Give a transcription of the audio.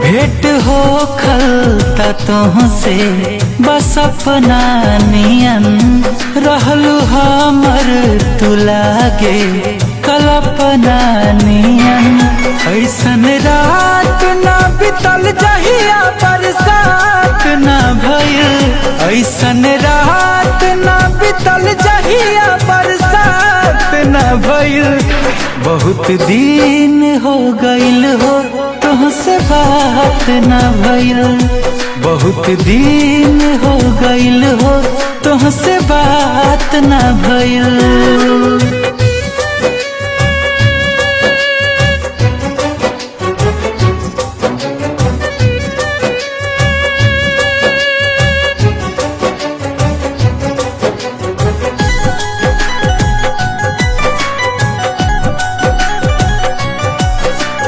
भेंट हो खलता तुहसे बस अपना नियन रहलू हमर तू लागे कल्पना नियन। ऐसन रात ना बितल जहिया बरसात ना भइल, ऐसन रात ना बितल जहिया बरसात ना भइल। बहुत दिन हो गइल हो तुहसे बात ना भइल, बहुत दिन हो गइल हो तुहसे बात ना भइल।